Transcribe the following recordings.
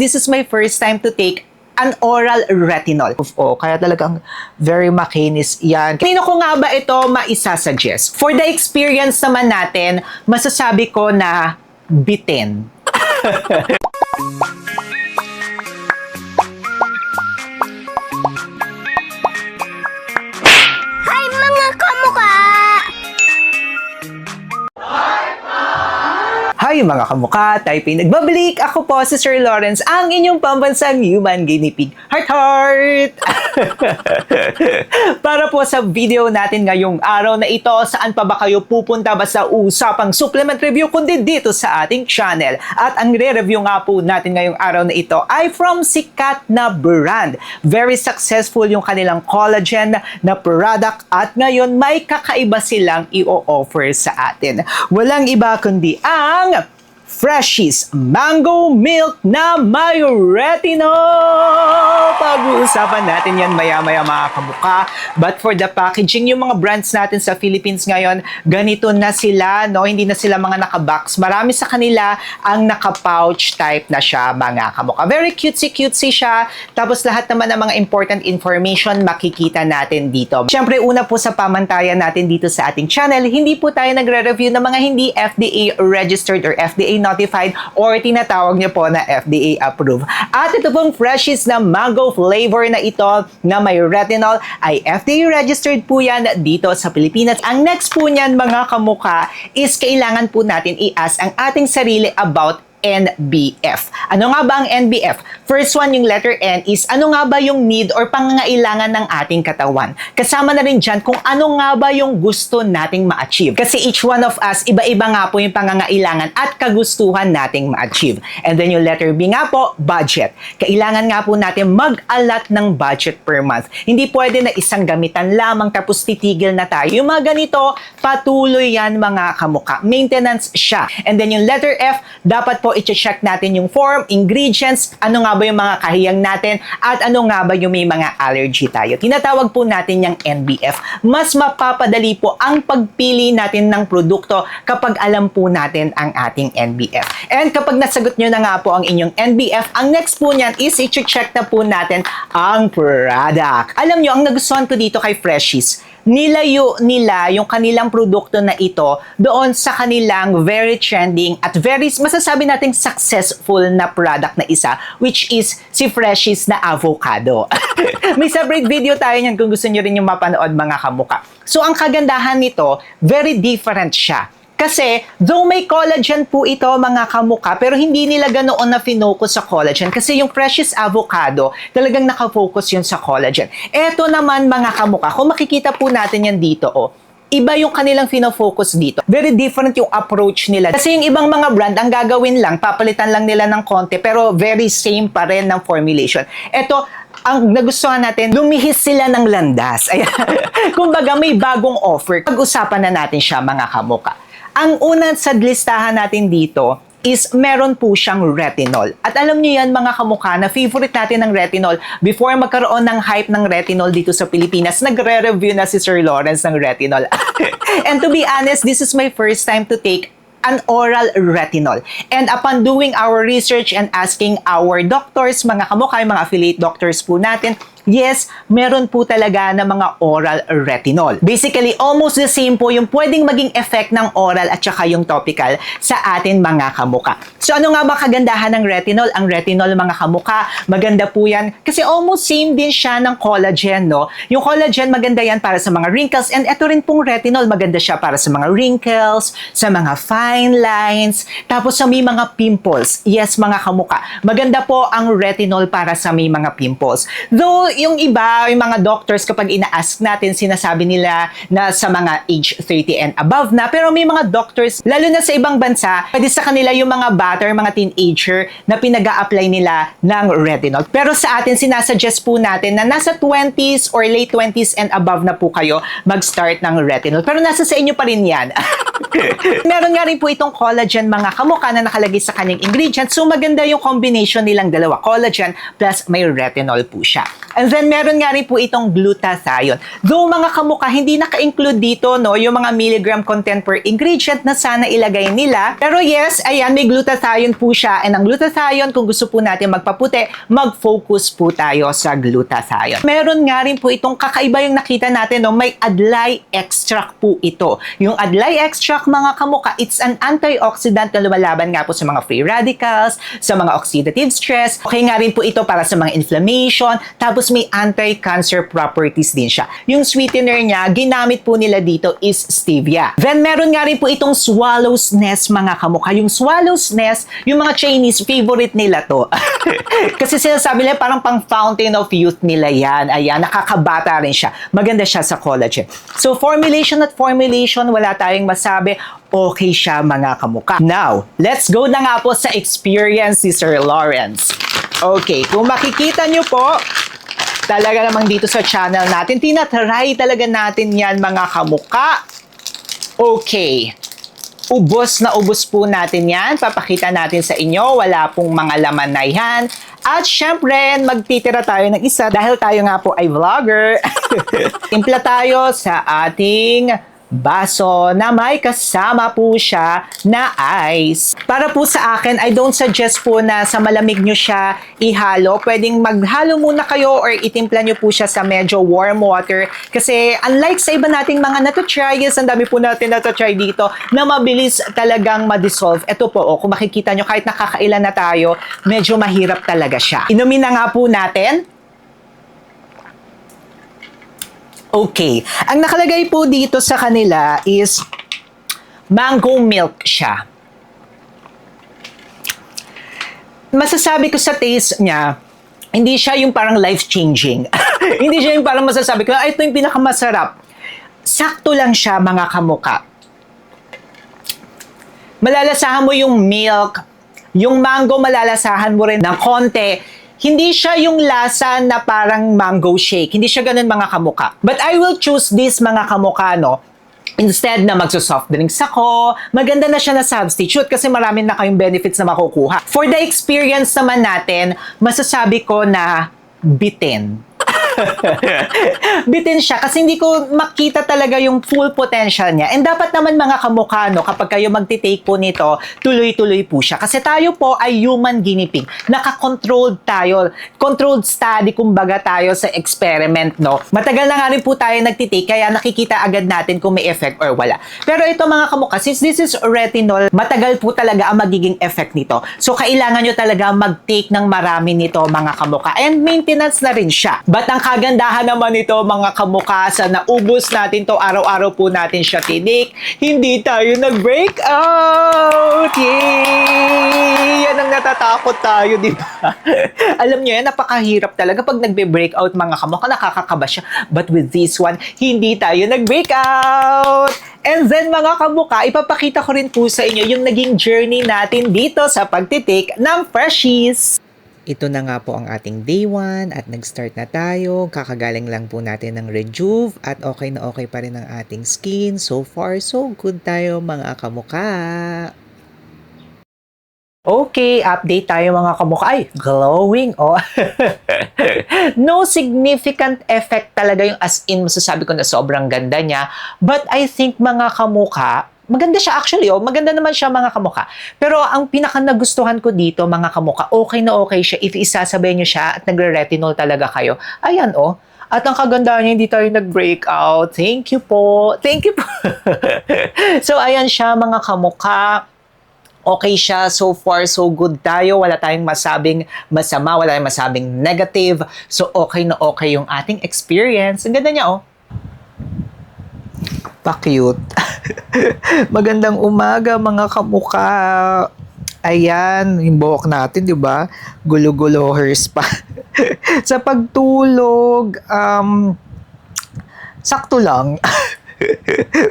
This is my first time to take an oral retinol. Kaya talagang very makinis yan. Kanino ko nga ba ito maisasuggest? For the experience naman natin, masasabi ko na bitin. Hi mga kamukha! Hi mga kamukha, Taipei nagbabalik. Ako po si Sir Lawrence, ang inyong pambansang human guinea pig. Heart! Para po sa video natin ngayong araw na ito, saan pa ba kayo pupunta ba sa usapang supplement review kundi dito sa ating channel. At ang re-review nga po natin ngayong araw na ito ay from sikat na brand. Very successful yung kanilang collagen na product at ngayon may kakaiba silang i-offer sa atin. Walang iba kundi ang Freshies Mango Milk na may retinol! Pag-uusapan natin yan maya-maya mga kamukha. But for the packaging, yung mga brands natin sa Philippines ngayon, ganito na sila, no? Hindi na sila mga nakabox. Marami sa kanila ang naka-pouch type na siya mga kamukha. Very cutesy-cutesy siya. Tapos lahat naman ng mga important information makikita natin dito. Siyempre, una po sa pamantayan natin dito sa ating channel, hindi po tayo nagre-review ng mga hindi FDA registered or FDA notified or tinatawag niyo po na FDA approved. At ito pong Freshies na mango flavor na ito na may retinol ay FDA registered po yan dito sa Pilipinas. Ang next po niyan mga kamukha is kailangan po natin i-ask ang ating sarili about NBF. Ano nga ba ang NBF? First one, yung letter N is ano nga ba yung need or pangangailangan ng ating katawan. Kasama na rin dyan kung ano nga ba yung gusto nating ma-achieve. Kasi each one of us, iba-iba nga po yung pangangailangan at kagustuhan nating ma-achieve. And then yung letter B nga po, budget. Kailangan nga po natin mag-allot ng budget per month. Hindi pwede na isang gamitan lamang tapos titigil na tayo. Yung mga ganito, patuloy yan mga kamukha. Maintenance siya. And then yung letter F, dapat po i-check natin yung form, ingredients, ano nga ba yung mga kahiyang natin, at ano nga ba yung may mga allergy tayo. Tinatawag po natin yung NBF. Mas mapapadali po ang pagpili natin ng produkto kapag alam po natin ang ating NBF. And kapag nasagot nyo na nga po ang inyong NBF, ang next po niyan is i-check na po natin ang product. Alam nyo, ang nagustuhan ko dito kay Freshies, nilayo nila yung kanilang produkto na ito doon sa kanilang very trending at very, masasabi nating successful na product na isa, which is si Freshies na avocado. May separate video tayo niyan kung gusto nyo rin yung mapanood mga kamukha. So ang kagandahan nito, very different siya. Kasi, though may collagen po ito mga kamukha, pero hindi nila ganoon na finocus sa collagen. Kasi yung Freshies avocado, talagang nakafocus yun sa collagen. Eto naman mga kamukha, kung makikita po natin yan dito, iba yung kanilang finofocus dito. Very different yung approach nila. Kasi yung ibang mga brand, ang gagawin lang, papalitan lang nila ng konti, pero very same pa rin ng formulation. Eto, ang nagustuhan natin, lumihis sila ng landas. Ayan. Kumbaga, may bagong offer. Pag-usapan na natin siya mga kamukha. Ang una sa listahan natin dito is meron po siyang retinol. At alam niyo yan mga kamukha na favorite natin ng retinol. Before magkaroon ng hype ng retinol dito sa Pilipinas, nagre-review na si Sir Lawrence ng retinol. And to be honest, this is my first time to take an oral retinol. And upon doing our research and asking our doctors, mga kamukha, mga affiliate doctors po natin, yes, meron po talaga na mga oral retinol. Basically, almost the same po yung pwedeng maging effect ng oral at saka yung topical sa atin mga kamukha. So ano nga ba kagandahan ng retinol? Ang retinol mga kamukha, maganda po yan kasi almost same din siya ng collagen, no? Yung collagen maganda yan para sa mga wrinkles and ito rin pong retinol maganda siya para sa mga wrinkles, sa mga fine lines, tapos sa may mga pimples. Yes, mga kamukha. Maganda po ang retinol para sa may mga pimples. Though yung iba, yung mga doctors, kapag ina-ask natin, sinasabi nila na sa mga age 30 and above na. Pero may mga doctors, lalo na sa ibang bansa, pwede sa kanila yung mga batter, mga teenager, na pinag-a-apply nila ng retinol. Pero sa atin, sinasuggest po natin na nasa 20s or late 20s and above na po kayo mag-start ng retinol. Pero nasa sa inyo pa rin yan. Meron nga rin po itong collagen mga kamukha na nakalagay sa kanyang ingredients. So maganda yung combination nilang dalawa, collagen plus may retinol po siya. And then meron nga rin po itong glutathione. Though mga kamukha, hindi naka-include dito no, yung mga milligram content per ingredient na sana ilagay nila. Pero yes, ayan, may glutathione po siya. And ang glutathione, kung gusto po natin magpaputi, mag-focus po tayo sa glutathione. Meron nga rin po itong kakaiba yung nakita natin, no, may adlay extract po ito. Yung adlay extract mga kamukha, it's an antioxidant na lumalaban nga po sa mga free radicals, sa mga oxidative stress. Okay nga rin po ito para sa mga inflammation. Tapos may anti-cancer properties din siya. Yung sweetener niya, ginamit po nila dito is stevia. Then meron nga rin po itong swallow's nest mga kamukha. Yung swallow's nest, yung mga Chinese, favorite nila to. Kasi sinasabi nila parang pang fountain of youth nila yan. Ayan, nakakabata rin siya. Maganda siya sa collagen. So formulation at formulation, wala tayong masabi. Okay siya mga kamukha. Now, let's go na nga po sa experience ni Sir Lawrence. Okay, kung makikita nyo po, talaga namang dito sa channel natin, tinatry talaga natin yan mga kamukha. Okay, ubos na ubos po natin yan. Papakita natin sa inyo, wala pong mga laman na yan. At syempre, magtitira tayo ng isa dahil tayo nga po ay vlogger. Timpla tayo sa ating baso na may kasama po siya na ice. Para po sa akin, I don't suggest po na sa malamig nyo siya ihalo. Pwedeng maghalo muna kayo or itimpla nyo po siya sa medyo warm water. Kasi unlike sa iba nating mga natotryers, ang dami po natin natotry dito na mabilis talagang ma-dissolve. Ito po, kung makikita nyo, kahit nakakailan na tayo, medyo mahirap talaga siya. Inumin na nga po natin. Okay. Ang nakalagay po dito sa kanila is mango milk siya. Masasabi ko sa taste niya, hindi siya yung parang life-changing. Hindi siya yung parang masasabi ko, ito yung pinakamasarap. Sakto lang siya mga kamukha. Malalasahan mo yung milk, yung mango malalasahan mo rin ng konti. Hindi siya yung lasa na parang mango shake. Hindi siya ganun mga kamukha. But I will choose this mga kamukha, no? Instead na magso-soft drinks ako, maganda na siya na substitute kasi marami na kayong benefits na makukuha. For the experience naman natin, masasabi ko na bitin. Bitin siya kasi hindi ko makita talaga yung full potential niya. And dapat naman mga kamukha, no, kapag kayo magtitake po nito, tuloy-tuloy po siya. Kasi tayo po ay human guinea pig. Naka-controlled tayo. Controlled study, kumbaga tayo sa experiment, no. Matagal na nga rin po tayo nagtitake, kaya nakikita agad natin kung may effect or wala. Pero ito mga kamukha, since this is retinol, matagal po talaga ang magiging effect nito. So, kailangan nyo talaga mag-take ng marami nito mga kamukha. And maintenance na rin siya. But ang kagandahan naman ito mga kamukha, sa naubos natin to, araw-araw po natin siya tinik, hindi tayo nag-break out! Yay! Yan ang natatakot tayo, di ba? Alam nyo yan, napakahirap talaga pag nagbe-break out mga kamukha, nakakakaba siya. But with this one, hindi tayo nag-break out! And then mga kamukha, ipapakita ko rin po sa inyo yung naging journey natin dito sa pagtitake ng Freshies. Ito na nga po ang ating day 1 at nag-start na tayo. Kakagaling lang po natin ng Rejuve at okay na okay pa rin ang ating skin. So far, so good tayo mga kamukha. Okay, update tayo mga kamukha. Ay, glowing, oh. No significant effect talaga yung as in, masasabi ko na sobrang ganda niya. But I think mga kamukha, maganda siya actually, oh. Maganda naman siya mga kamukha. Pero ang pinaka nagustuhan ko dito mga kamukha, okay na okay siya if isasabay nyo siya at nagre-retinol talaga kayo. Ayan, oh. At ang kagandahan niya, hindi tayo nag-breakout. Thank you po. Thank you po. So, ayan siya mga kamukha. Okay siya. So far, so good tayo. Wala tayong masabing masama. Wala tayong masabing negative. So, okay na okay yung ating experience. Ang ganda niya, oh. Pa-cute. Magandang umaga mga kamukha. Ayan, yung buhok natin, di ba? Gulo-gulo hers pa. Sa pagtulog, sakto lang.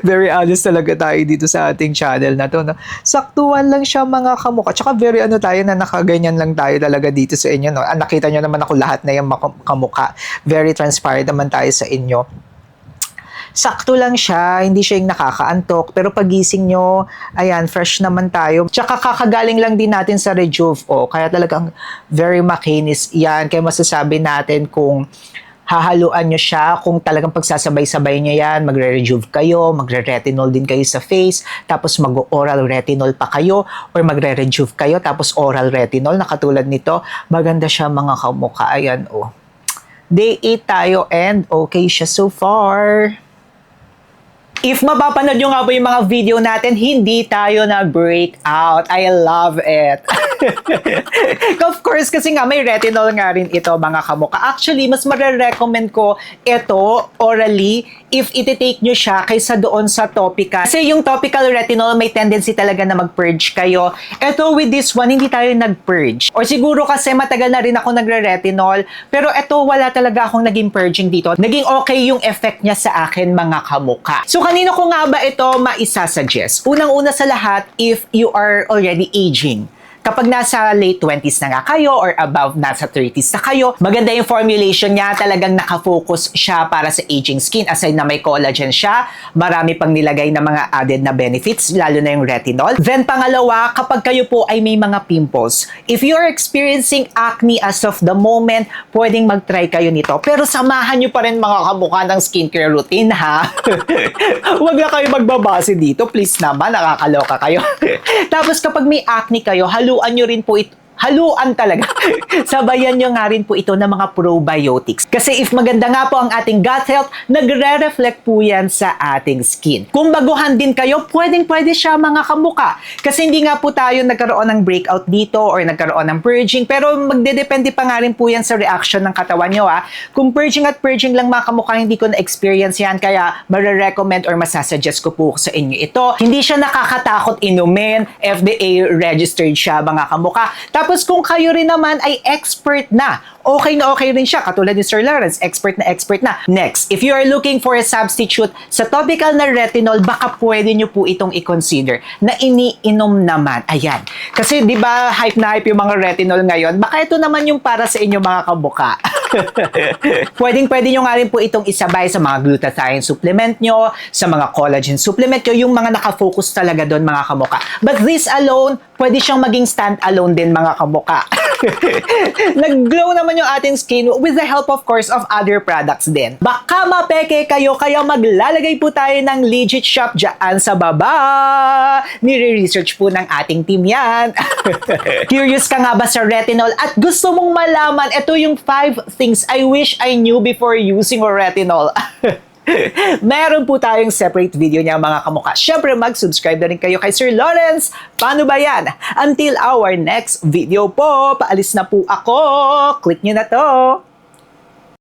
Very honest talaga tayo dito sa ating channel na to. No? Saktuhan lang siya mga kamukha. Tsaka very tayo na nakaganyan lang tayo talaga dito sa inyo. No? Nakita nyo naman ako lahat na yung kamukha. Very transparent naman tayo sa inyo. sakto lang siya, hindi siya yung nakakaantok. Pero pagising nyo, ayan, fresh naman tayo. Tsaka kakagaling lang din natin sa Rejuve. Kaya talagang very makinis yan. Kaya masasabi natin kung hahaluan nyo siya, kung talagang pagsasabay-sabay nyo yan, magre-rejuve kayo, magre-retinol din kayo sa face, tapos mag-oral retinol pa kayo, or magre-rejuve kayo, tapos oral retinol, na katulad nito, maganda siya mga kamukha. Ayan, Day 8 tayo and okay siya so far. If mapapanood nyo nga po yung mga video natin, hindi tayo na-breakout. I love it. Of course, kasi nga may retinol nga rin ito, mga kamukha. Actually, mas marirecommend ko ito orally if iti-take nyo siya kaysa doon sa topical. Kasi yung topical retinol may tendency talaga na mag-purge kayo. Ito with this one, hindi tayo nag-purge. Or siguro kasi matagal na rin ako nagre-retinol, pero ito wala talaga akong naging purging dito. Naging okay yung effect niya sa akin, mga kamukha. So kanino ko nga ba ito maisasuggest? Unang-una sa lahat, if you are already aging. Kapag nasa late 20s na nga kayo or above nasa 30s na kayo, maganda yung formulation niya, talagang nakafocus siya para sa aging skin. Aside na may collagen siya, marami pang nilagay na mga added na benefits, lalo na yung retinol. Then pangalawa, kapag kayo po ay may mga pimples, if you're experiencing acne as of the moment, pwedeng mag-try kayo nito. Pero samahan nyo pa rin mga kamukha ng skincare routine, ha? Huwag na kayo magbabase dito, please naman, nakakaloka kayo. Tapos kapag may acne kayo, haluan nyo rin po ito. Haluan talaga. Sabayan nyo nga rin po ito ng mga probiotics. Kasi if maganda nga po ang ating gut health, nagre-reflect po yan sa ating skin. Kung baguhan din kayo, pwedeng-pwede siya mga kamuka. Kasi hindi nga po tayo nagkaroon ng breakout dito or nagkaroon ng purging, pero magdedepende pa nga rin po yan sa reaction ng katawan nyo. Kung purging at purging lang mga kamuka, hindi ko na-experience yan, kaya marirecommend or masasuggest ko po sa inyo ito. Hindi siya nakakatakot inumin, FDA registered siya mga kamuka. Tapos kung kayo rin naman ay expert na, okay na okay rin siya, katulad ni Sir Lawrence, expert na. Next, if you are looking for a substitute sa topical na retinol, baka pwede nyo po itong i-consider na iniinom naman. Ayan. Kasi di ba hype na hype yung mga retinol ngayon, baka ito naman yung para sa inyo mga kabuka. Pwede nyo nga rin po itong isabay sa mga glutathione supplement nyo, sa mga collagen supplement nyo, yung mga nakafocus talaga doon mga kamuka. But this alone, pwede siyang maging stand-alone din mga kamuka. Nag-glow naman yung ating skin with the help of course of other products din. Baka mapeke kayo, kaya maglalagay po tayo ng legit shop dyan sa baba. Nire-research po ng ating team yan. Curious ka nga ba sa retinol at gusto mong malaman ito yung 5 things I wish I knew before using retinol? Meron po tayong separate video niya mga kamukha. Siyempre mag-subscribe na rin kayo kay Sir Lawrence. Paano ba yan? Until our next video po, paalis na po ako. Click nyo na to.